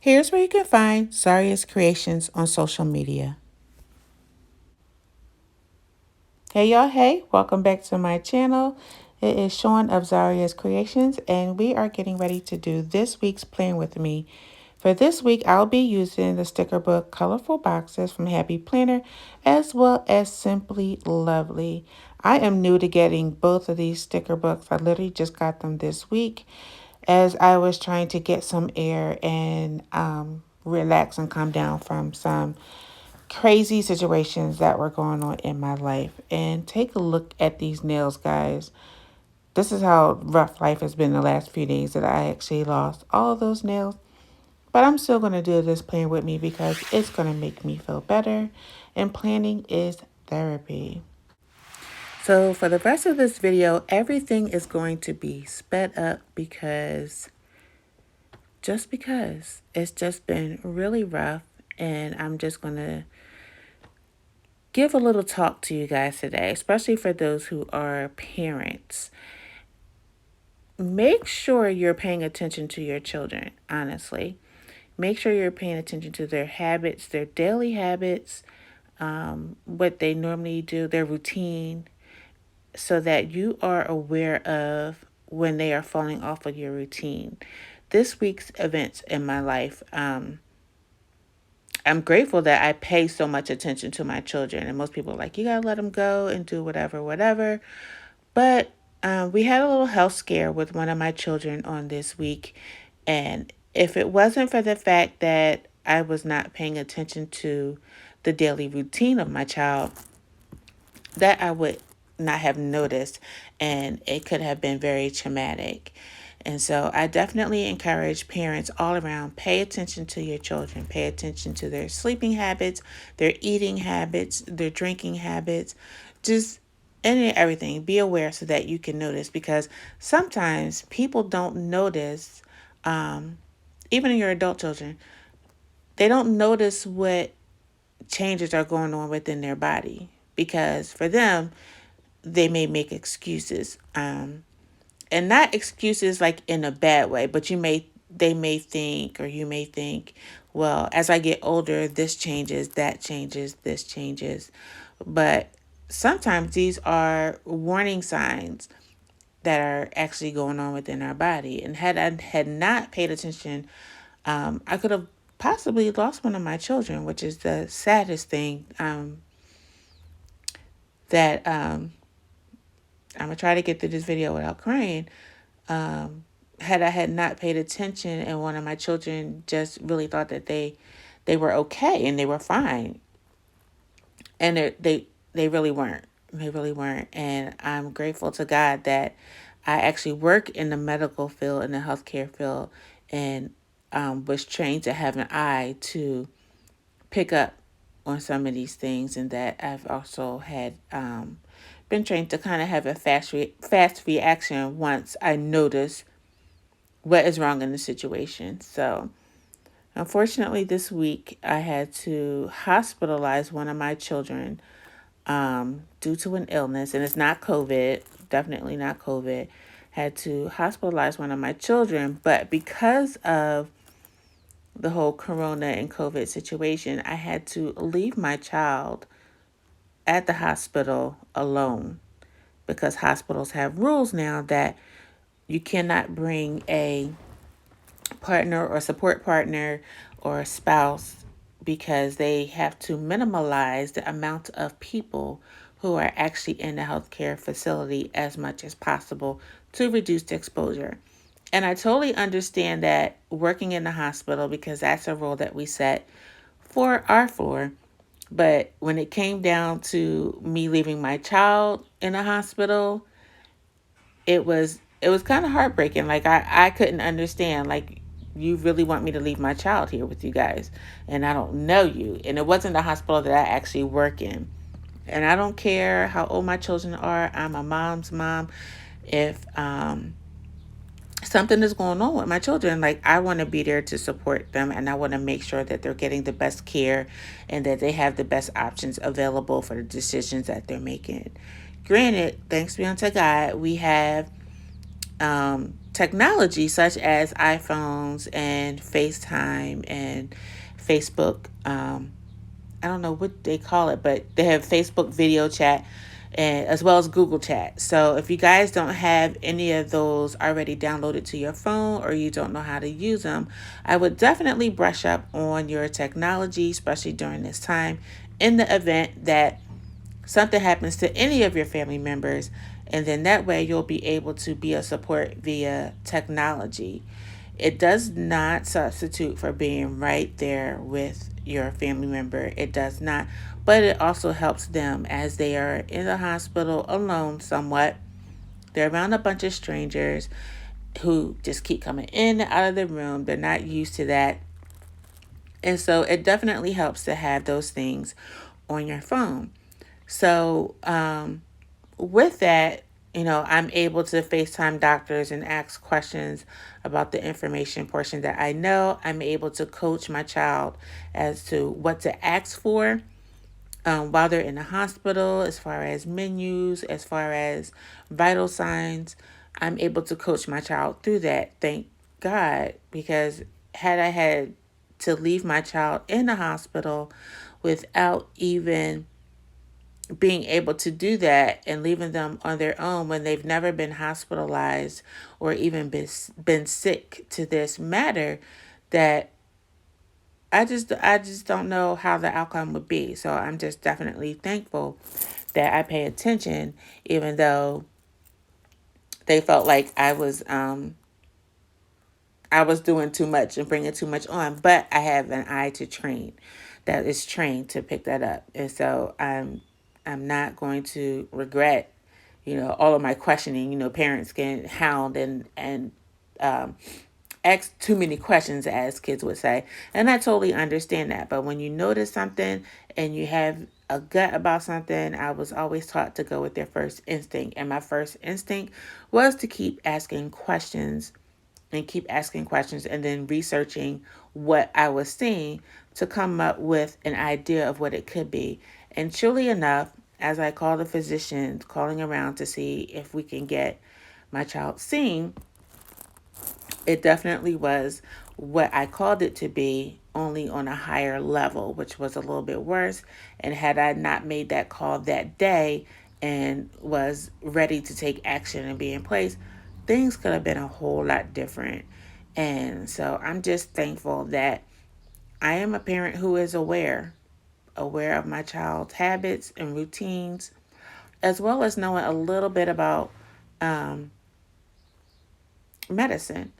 Here's where you can find Zaria's Creations on social media. Hey y'all, hey, welcome back to my channel. It is Sean of Zaria's Creations, and we are getting ready to do this week's Plan With Me. For this week, I'll be using the sticker book Colorful Boxes from Happy Planner, as well as Simply Lovely. I am new to getting both of these sticker books. I literally just got them this week as I was trying to get some air and relax and calm down from some crazy situations that were going on in my life. And take a look at these nails, guys. This is how rough life has been the last few days that I actually lost all of those nails. But I'm still going to do this plan with me because it's going to make me feel better. And planning is therapy. So for the rest of this video, everything is going to be sped up because it's just been really rough, and I'm just going to give a little talk to you guys today, especially for those who are parents. Make sure you're paying attention to your children, honestly. Make sure you're paying attention to their habits, their daily habits, what they normally do, their routine, so that you are aware of when they are falling off of your routine. This week's events in my life, I'm grateful that I pay so much attention to my children. And most people are like, you got to let them go and do whatever. But we had a little health scare with one of my children on this week. And if it wasn't for the fact that I was not paying attention to the daily routine of my child, that I would not have noticed, and it could have been very traumatic. And so I definitely encourage parents all around, pay attention to your children, pay attention to their sleeping habits, their eating habits, their drinking habits, just any and everything. Be aware so that you can notice, because sometimes people don't notice, even in your adult children, they don't notice what changes are going on within their body, because for them, they may make excuses. And not excuses like in a bad way, but they may think, or you may think, well, as I get older, this changes, that changes, this changes. But sometimes these are warning signs that are actually going on within our body. And had I had not paid attention, I could have possibly lost one of my children, which is the saddest thing. That I'm gonna try to get through this video without crying. Had I had not paid attention, and one of my children just really thought that they were okay and they were fine, and they really weren't. They really weren't. And I'm grateful to God that I actually work in the medical field, in the healthcare field, and was trained to have an eye to pick up on some of these things, and that I've also had been trained to kind of have a fast reaction once I notice what is wrong in the situation. So unfortunately, this week I had to hospitalize one of my children due to an illness, and it's not COVID, definitely not COVID. Had to hospitalize one of my children, but because of the whole corona and COVID situation, I had to leave my child at the hospital alone, because hospitals have rules now that you cannot bring a partner or support partner or a spouse, because they have to minimize the amount of people who are actually in the healthcare facility as much as possible to reduce the exposure. And I totally understand that working in the hospital, because that's a rule that we set for our floor. But when it came down to me leaving my child in a hospital, it was kind of heartbreaking. Like I couldn't understand, like, you really want me to leave my child here with you guys, and I don't know you. And it wasn't the hospital that I actually work in. And I don't care how old my children are. I'm a mom's mom. If something is going on with my children, like, I want to be there to support them, and I want to make sure that they're getting the best care and that they have the best options available for the decisions that they're making. Granted, thanks be unto God, we have technology such as iPhones and FaceTime and Facebook. I don't know what they call it, but they have Facebook video chat and as well as Google Chat. So if you guys don't have any of those already downloaded to your phone or you don't know how to use them, I would definitely brush up on your technology, especially during this time, in the event that something happens to any of your family members. And then that way you'll be able to be a support via technology. It does not substitute for being right there with your family member. It does not. But it also helps them as they are in the hospital alone somewhat. They're around a bunch of strangers who just keep coming in and out of the room. They're not used to that. And so it definitely helps to have those things on your phone. So, with that, I'm able to FaceTime doctors and ask questions about the information portion that I know. I'm able to coach my child as to what to ask for while they're in the hospital, as far as menus, as far as vital signs. I'm able to coach my child through that. Thank God, because had I had to leave my child in the hospital without even being able to do that and leaving them on their own when they've never been hospitalized or even been sick to this matter, that I just don't know how the outcome would be. So I'm just definitely thankful that I pay attention, even though they felt like I was doing too much and bringing too much on. But I have an eye to train that is trained to pick that up, and so I'm not going to regret, all of my questioning. Parents can hound and um, ask too many questions, as kids would say. And I totally understand that. But when you notice something and you have a gut about something, I was always taught to go with their first instinct. And my first instinct was to keep asking questions and keep asking questions and then researching what I was seeing to come up with an idea of what it could be. And truly enough, as I called the physicians, calling around to see if we can get my child seen, it definitely was what I called it to be, only on a higher level, which was a little bit worse. And had I not made that call that day and was ready to take action and be in place, things could have been a whole lot different. And so I'm just thankful that I am a parent who is aware of my child's habits and routines, as well as knowing a little bit about um, medicine.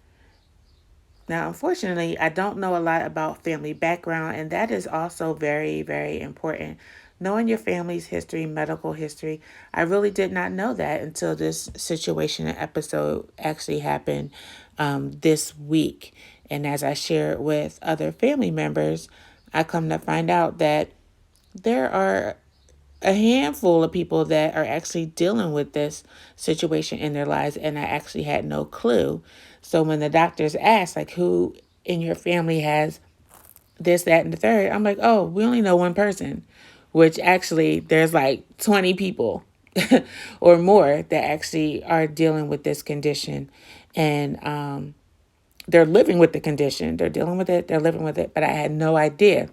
Now, unfortunately, I don't know a lot about family background, and that is also very, very important. Knowing your family's history, medical history, I really did not know that until this situation and episode actually happened this week. And as I share it with other family members, I come to find out that there are a handful of people that are actually dealing with this situation in their lives, and I actually had no clue. So when the doctors asked, like, who in your family has this, that, and the third, I'm like, oh, we only know one person, which actually there's like 20 people or more that actually are dealing with this condition. And they're living with the condition. They're dealing with it. They're living with it. But I had no idea.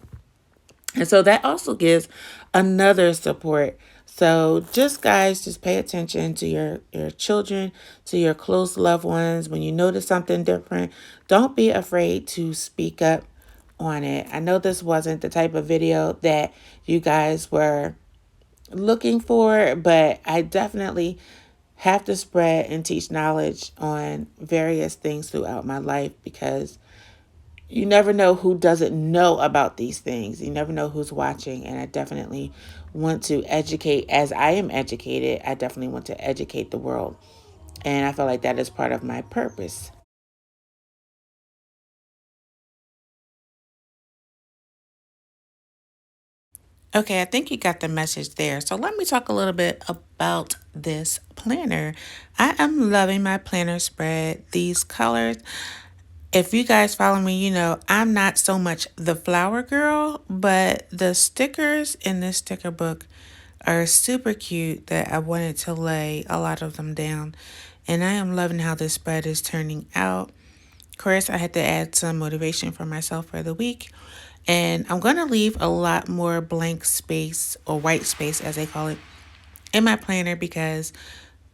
And so that also gives another support. So just guys, just pay attention to your children, to your close loved ones. When you notice something different, don't be afraid to speak up on it. I know this wasn't the type of video that you guys were looking for, but I definitely have to spread and teach knowledge on various things throughout my life, because you never know who doesn't know about these things. You never know who's watching. And I definitely want to educate, as I am educated, I definitely want to educate the world. And I feel like that is part of my purpose. Okay, I think you got the message there. So let me talk a little bit about this planner. I am loving my planner spread. These colors, if you guys follow me, I'm not so much the flower girl, but the stickers in this sticker book are super cute that I wanted to lay a lot of them down. And I am loving how this spread is turning out. Of course, I had to add some motivation for myself for the week. And I'm going to leave a lot more blank space, or white space as they call it, in my planner because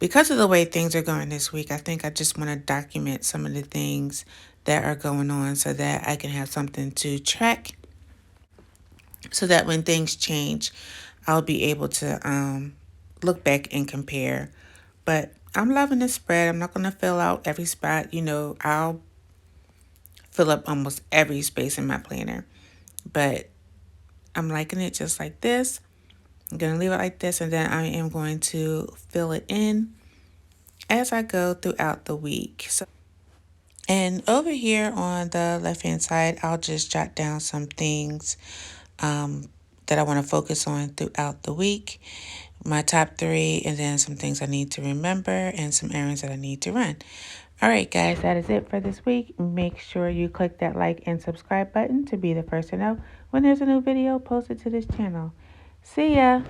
of the way things are going this week. I think I just want to document some of the things that are going on so that I can have something to track, so that when things change, I'll be able to look back and compare. But I'm loving this spread. I'm not going to fill out every spot. I'll fill up almost every space in my planner. But I'm liking it just like this. I'm going to leave it like this, and then I am going to fill it in as I go throughout the week. And over here on the left-hand side, I'll just jot down some things that I want to focus on throughout the week, my top 3, and then some things I need to remember and some errands that I need to run. All right, guys, that is it for this week. Make sure you click that like and subscribe button to be the first to know when there's a new video posted to this channel. See ya!